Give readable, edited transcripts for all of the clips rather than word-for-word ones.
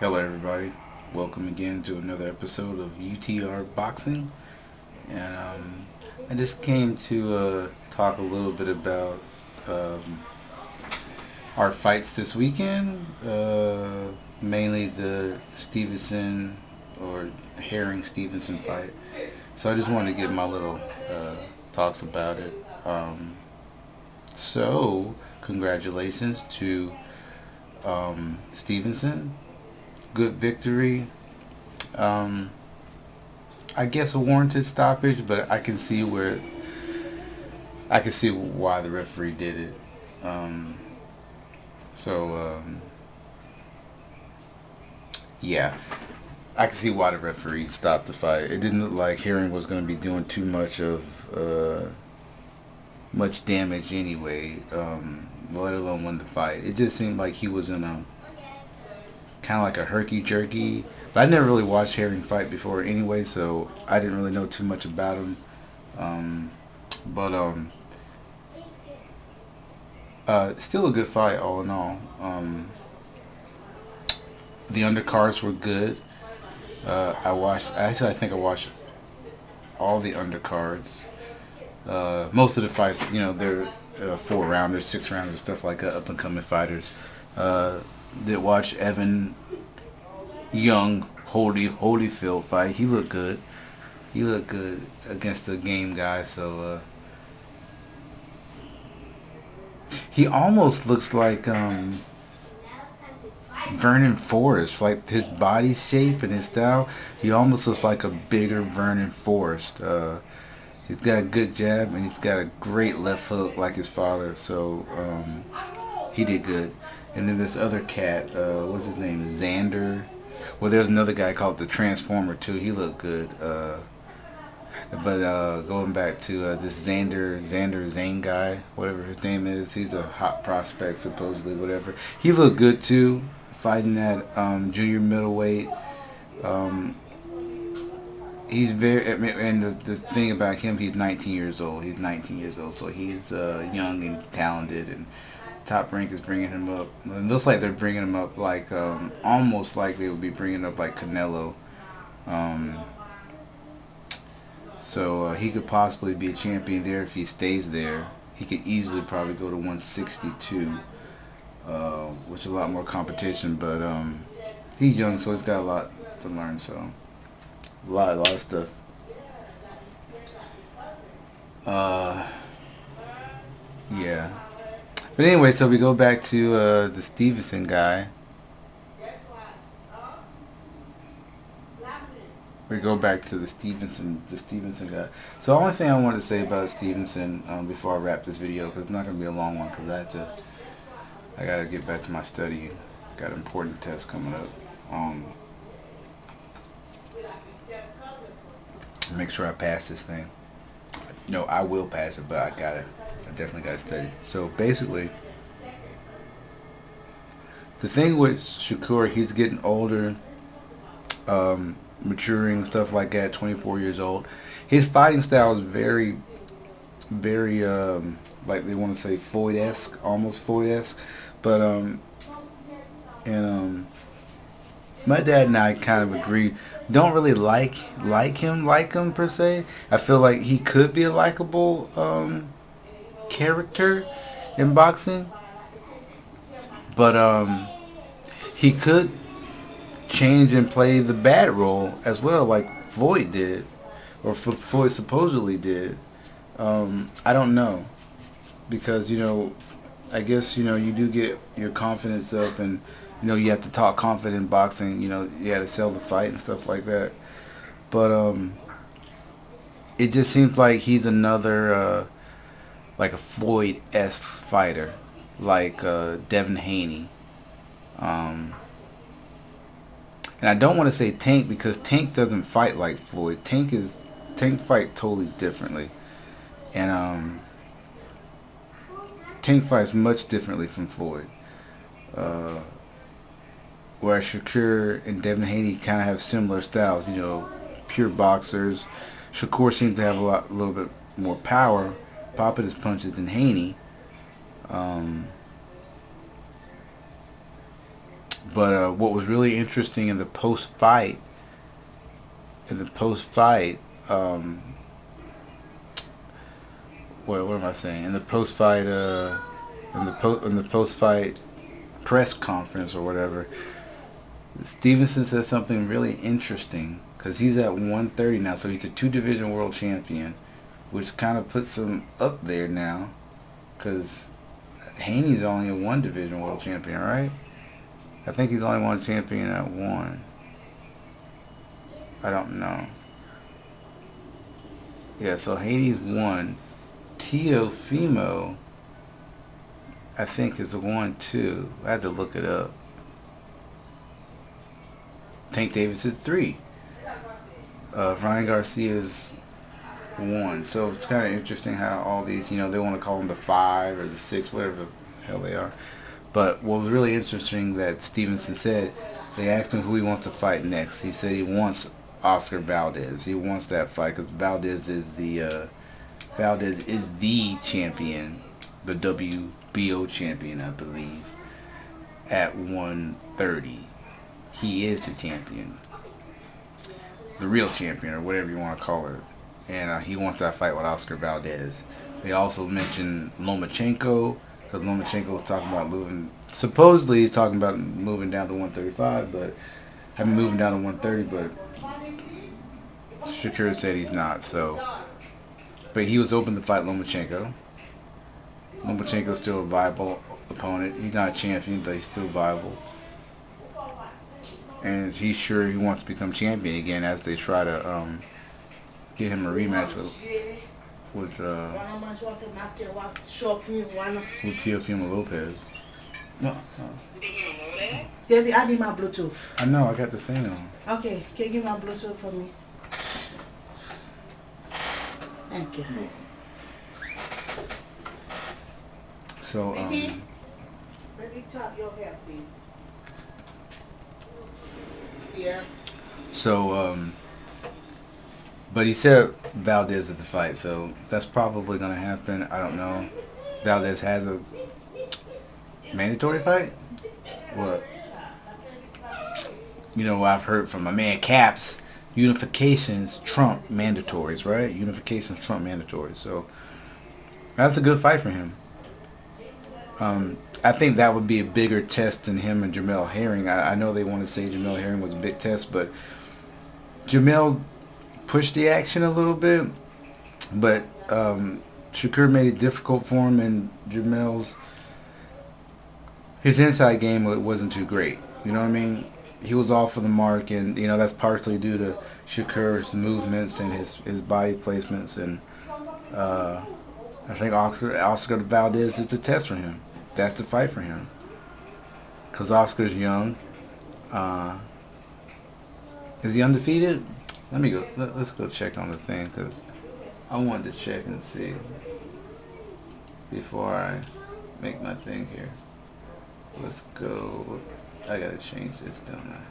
Hello, everybody. Welcome again to another episode of UTR Boxing. And I just came to talk a little bit about um, our fights this weekend. Mainly the Stevenson or Herring Stevenson fight. So I just wanted to get my little talks about it. So, congratulations to Stevenson. Good victory. Um, I guess a warranted stoppage, but I can see why the referee did it. Um, so yeah, I can see why the referee stopped the fight. It didn't look like Herring was going to be doing too much damage anyway. Let alone win the fight. It just seemed like he was in a kind of like a herky jerky. But I never really watched Herring fight before anyway, so I didn't really know too much about him. But still a good fight all in all. The undercards were good. I think I watched all the undercards. Most of the fights, they're 4 rounders, 6 rounders, stuff like that, up and coming fighters. Did watch Evan Young Holyfield fight. He looked good. He looked good against the game guy. So he almost looks like Vernon Forrest, like his body shape and his style. He almost looks like a bigger Vernon Forrest. He's got a good jab and he's got a great left hook like his father. So he did good. And then this other cat, what's his name? Xander. Well, there's another guy called the Transformer too. He looked good. But going back to this Xander Zane guy, whatever his name is, he's a hot prospect supposedly. Whatever. He looked good too, fighting that junior middleweight. He's very, and the thing about him, he's 19 years old. He's 19 years old, so he's young and talented, and Top Rank is bringing him up. It looks like they're bringing him up like almost like they would be bringing up like Canelo. So he could possibly be a champion there if he stays there. He could easily probably go to 162, which is a lot more competition. But he's young, so he's got a lot to learn. So a lot of stuff. Yeah. But anyway, so we go back to the Stevenson guy. We go back to the Stevenson guy. So the only thing I wanted to say about Stevenson before I wrap this video, because it's not going to be a long one, because I got to get back to my study. Got an important test coming up. Make sure I pass this thing. No, I will pass it, but I definitely got to study. So basically, the thing with Shakur, he's getting older, maturing, stuff like that, 24 years old. His fighting style is very, very, like they want to say Floyd-esque, almost Floyd-esque. But, my dad and I kind of agree. Don't really like him per se. I feel like he could be a likable character in boxing, but he could change and play the bad role as well, like Floyd did, or Floyd supposedly did. I don't know, because I guess you do get your confidence up, and you have to talk confident in boxing. You have to sell the fight and stuff like that. But it just seems like he's another like a Floyd-esque fighter, like Devin Haney. And I don't want to say Tank, because Tank doesn't fight like Floyd. Tank fight totally differently, and Tank fights much differently from Floyd. Whereas Shakur and Devin Haney kind of have similar styles, pure boxers. Shakur seems to have a little bit more power, popping his punches than Haney. But what was really interesting in the post-fight, what am I saying? In the post-fight, in the post-fight press conference or whatever, Stevenson said something really interesting because he's at 130 now, so he's a 2-division world champion, which kind of puts him up there now, because Haney's only a 1-division world champion, right? I think he's only one champion at 1. I don't know. Yeah, so Haney's 1. Teofimo, I think, is a 1 too. I had to look it up. Tank Davis is 3. Ryan Garcia's 1. So it's kind of interesting how all these, they want to call them the 5 or the 6, whatever the hell they are. But what was really interesting that Stevenson said, they asked him who he wants to fight next. He said he wants Oscar Valdez. He wants that fight because Valdez is the champion, the WBO champion, I believe, at 130. He is the champion, the real champion, or whatever you want to call it. And he wants that fight with Oscar Valdez. They also mentioned Lomachenko, because Lomachenko was talking about moving. Supposedly he's talking about moving down to 135, but moving down to 130. But Shakur said he's not. So, but he was open to fight Lomachenko. Lomachenko's still a viable opponent. He's not a champion, but he's still viable. And he's sure he wants to become champion again as they try to get him a rematch with Teofimo Lopez. No. David, I need my Bluetooth. I know, I got the thing on. Okay, can you give my Bluetooth for me? Thank you. So, Baby, let me top your hair, please. Yeah. So, but he said Valdez at the fight, so that's probably going to happen. I don't know. Valdez has a mandatory fight? What? I've heard from my man Caps, unifications trump mandatories, right? Unifications trump mandatories. So that's a good fight for him. I think that would be a bigger test than him and Jamel Herring. I know they want to say Jamel Herring was a big test, but Jamel pushed the action a little bit. But Shakur made it difficult for him, and his inside game wasn't too great. You know what I mean? He was off of the mark, and that's partially due to Shakur's movements and his body placements. And I think Oscar Valdez is the test for him. That's the fight for him. Because Oscar's young. Is he undefeated? Let's go check on the thing, because I wanted to check and see before I make my thing here. Let's go. I gotta change this, don't I?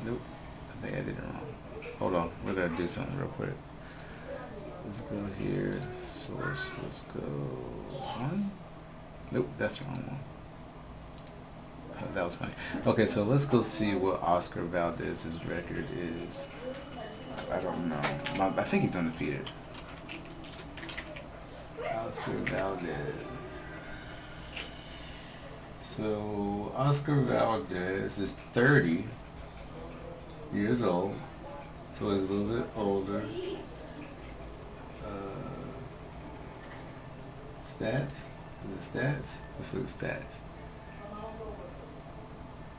Nope. I think I did it wrong. Hold on. We're gonna do something real quick. Let's go here. Source. Let's go. One. Nope, that's the wrong one. Oh, that was funny. Okay, so let's go see what Oscar Valdez's record is. I don't know. I think he's undefeated. Oscar Valdez. So Oscar Valdez is 30 years old. So he's a little bit older. Stats? Is it stats? Let's look at stats.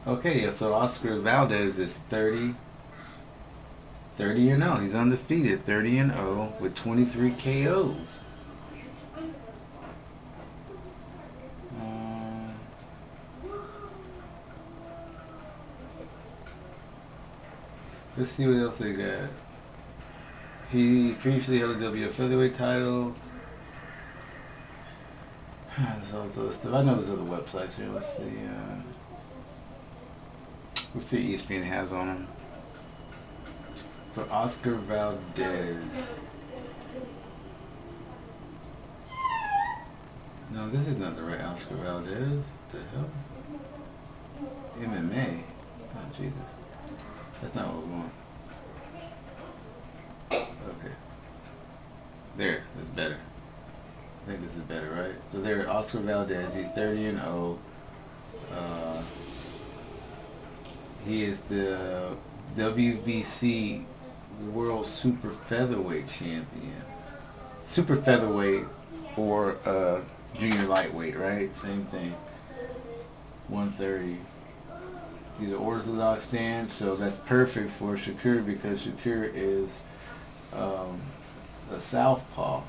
Okay, yeah, so Oscar Valdez is 30 and 0. He's undefeated, 30 and 0 with 23 KOs. Let's see what else they got. He previously held a WF featherweight title. There's all this other stuff. I know there's other websites here. Let's see. Let's see what ESPN has on him. So Oscar Valdez. No, this is not the right Oscar Valdez. The hell? MMA. Oh Jesus. That's not what we want. Okay. There, that's better. I think this is better, right? So there, Oscar Valdez, he's 30-0. He is the WBC World Super Featherweight Champion. Super Featherweight or Junior Lightweight, right? Same thing. 130. He's an orthodox stance, so that's perfect for Shakur because Shakur is a southpaw.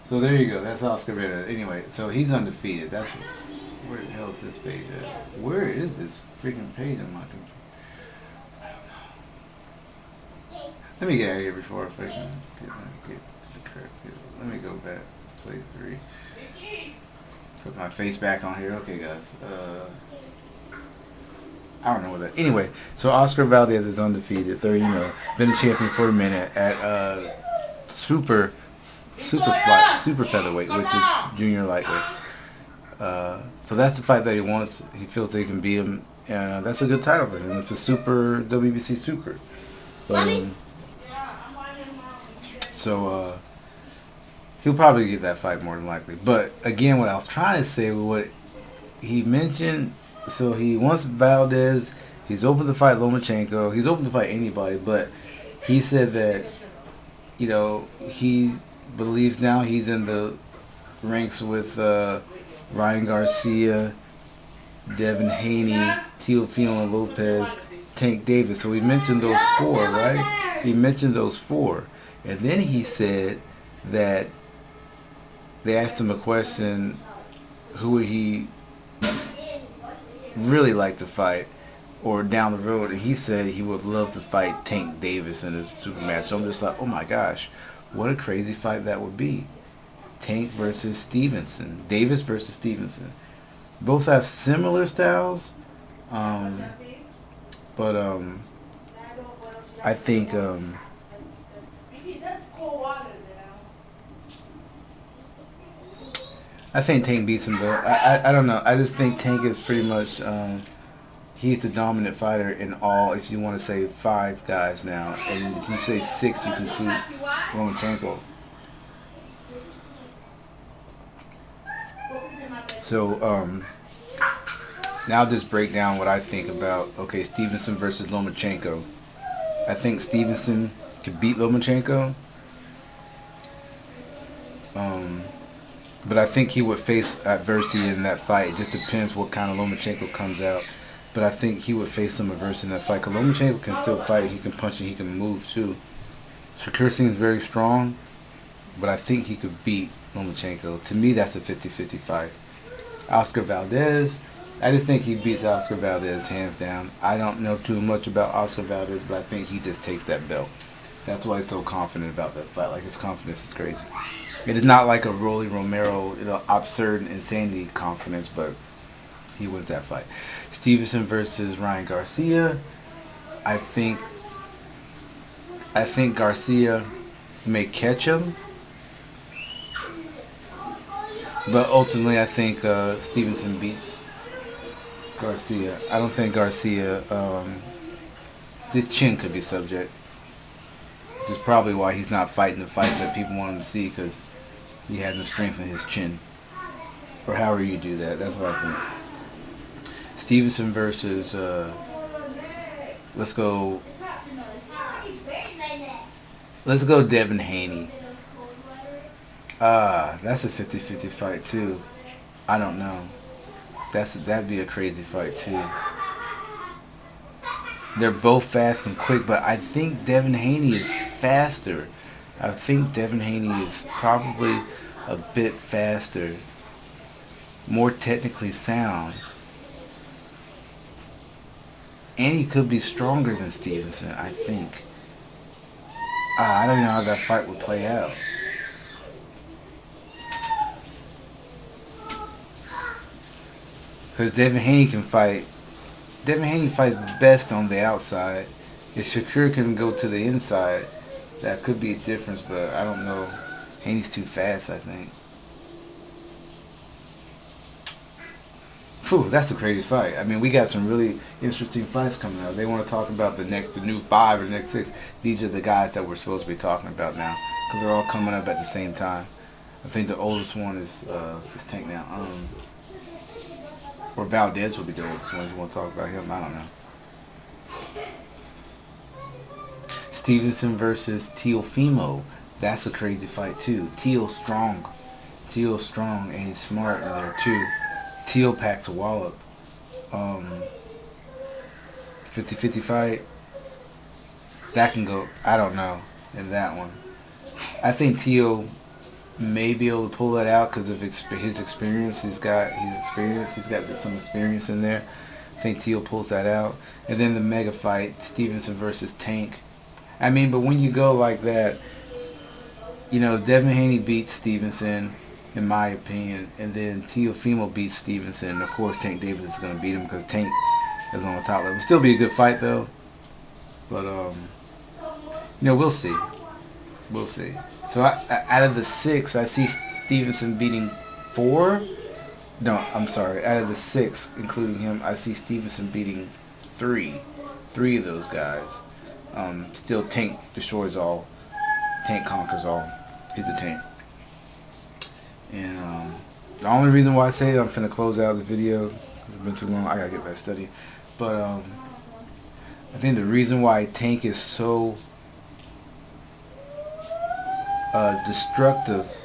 So there you go. That's Oscar Valdez. Anyway, so he's undefeated. That's where the hell is this page at? Where is this freaking page on my computer? I don't know. Let me get out of here before I freaking get the correct. Let me go back. Let's play 3. Put my face back on here. Okay, guys. I don't know what that. Anyway, so Oscar Valdez is undefeated, 30-0. Been a champion for a minute at super featherweight, which is junior lightweight. So that's the fight that he wants. He feels they can beat him, and that's a good title for him. It's a super WBC super. So he'll probably get that fight more than likely. But again, what I was trying to say, what he mentioned, so he wants Valdez. He's open to fight Lomachenko. He's open to fight anybody, but he said that, you know, he believes now he's in the ranks with Ryan Garcia, Devin Haney, Teofimo Lopez, Tank Davis. So he mentioned those 4, right? He mentioned those 4. And then he said that they asked him a question, who would he really like to fight or down the road, and he said he would love to fight Tank Davis in a super match. So I'm just like, oh my gosh, what a crazy fight that would be. Tank versus Stevenson. Davis versus Stevenson. Both have similar styles, but I think Tank beats him though. I don't know. I just think Tank is pretty much he's the dominant fighter in all, if you want to say 5 guys now, and if you say 6, you can include Lomachenko. So now I'll just break down what I think about, okay, Stevenson versus Lomachenko. I think Stevenson could beat Lomachenko. But I think he would face adversity in that fight. It just depends what kind of Lomachenko comes out. But I think he would face some adversity in that fight. Because Lomachenko can still fight. He can punch and he can move too. Shakur seems very strong. But I think he could beat Lomachenko. To me, that's a 50-50 fight. Oscar Valdez, I just think he beats Oscar Valdez hands down. I don't know too much about Oscar Valdez, but I think he just takes that belt. That's why he's so confident about that fight. Like, his confidence is crazy. It is not like a Rolly Romero, absurd insanity confidence, but he wins that fight. Stevenson versus Ryan Garcia. I think Garcia may catch him, but ultimately I think Stevenson beats Garcia. I don't think Garcia, the chin could be subject. Which is probably why he's not fighting the fights that people want him to see, because he hasn't strengthened his chin. Or however you do that. That's what I think. Stevenson versus, let's go Devin Haney. That's a 50-50 fight too. I don't know. That'd be a crazy fight too. They're both fast and quick, but I think Devin Haney is faster. I think Devin Haney is probably a bit faster, more technically sound, and he could be stronger than Stevenson, I think. I don't know how that fight would play out. Because Devin Haney can fight. Devin Haney fights best on the outside. If Shakur can go to the inside, That could be a difference, but I don't know. Haney's too fast, I think. Phew, that's a crazy fight. I mean, we got some really interesting fights coming out. They want to talk about the new 5 or the next 6. These are the guys that we're supposed to be talking about now, because they're all coming up at the same time. I think the oldest one is Tank now. Or Valdez will be the oldest one. If you want to talk about him, I don't know. Stevenson versus Teofimo. That's a crazy fight too. Teal's strong, and he's smart in there too. Teal packs a wallop. 50-50 fight. That can go, I don't know, in that one. I think Teal may be able to pull that out because of his experience. He's got some experience in there. I think Teal pulls that out. And then the mega fight, Stevenson versus Tank. I mean, but when you go like that, you know, Devin Haney beats Stevenson, in my opinion, and then Teofimo beats Stevenson. Of course, Tank Davis is going to beat him because Tank is on the top level. It'll still be a good fight, though. But, you know, we'll see. We'll see. So, out of the 6, I see Stevenson beating 4. No, I'm sorry. Out of the 6, including him, I see Stevenson beating 3. 3 of those guys. Still, Tank destroys all. Tank conquers all. He's a tank. And the only reason why I say it, I'm finna close out the video. It's been too long. I gotta get back to study. But I think the reason why Tank is so destructive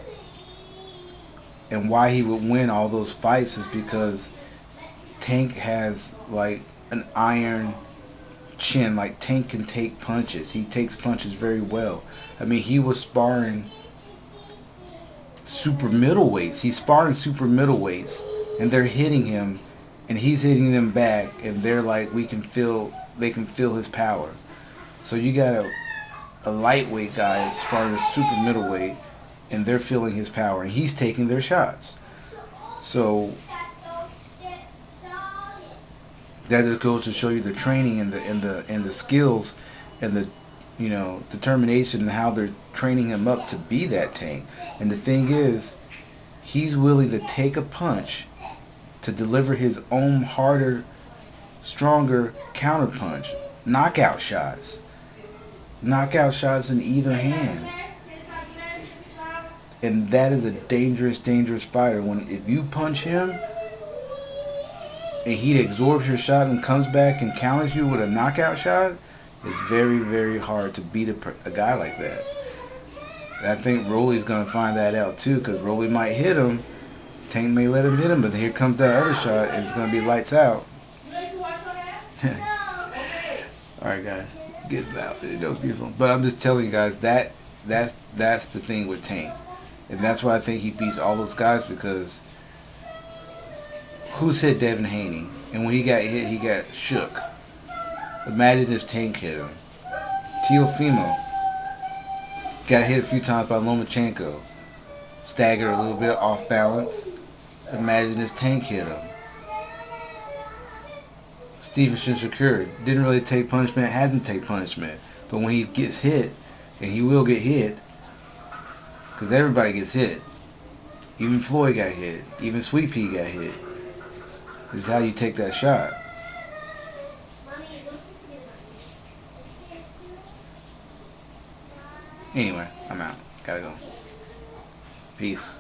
and why he would win all those fights is because Tank has like an iron chin. Like, Tank can take punches. He takes punches very well. I mean, he was sparring super middleweights. He's sparring super middleweights, and they're hitting him, and he's hitting them back, and they're like, they can feel his power. So you got a lightweight guy sparring a super middleweight, and they're feeling his power, and he's taking their shots. So that just goes to show you the training and the skills and the, you know, determination and how they're training him up to be that Tank. And the thing is, he's willing to take a punch to deliver his own harder, stronger counter punch, knockout shots in either hand. And that is a dangerous fighter. If you punch him and he absorbs your shot and comes back and counters you with a knockout shot, it's very, very hard to beat a guy like that. And I think Rolly's going to find that out too, because Rolly might hit him. Tank may let him hit him, but here comes that other shot, and it's going to be lights out. Alright, guys. Get it out. That was beautiful. But I'm just telling you guys, that's the thing with Tank. And that's why I think he beats all those guys, because who's hit Devin Haney? And when he got hit, he got shook. Imagine if Tank hit him. Teofimo got hit a few times by Lomachenko. Staggered a little bit, off balance. Imagine if Tank hit him. Stevenson Shakur didn't really take punishment, hasn't taken punishment. But when he gets hit, and he will get hit, because everybody gets hit. Even Floyd got hit. Even Sweet Pea got hit. This is how you take that shot. Anyway, I'm out. Gotta go. Peace.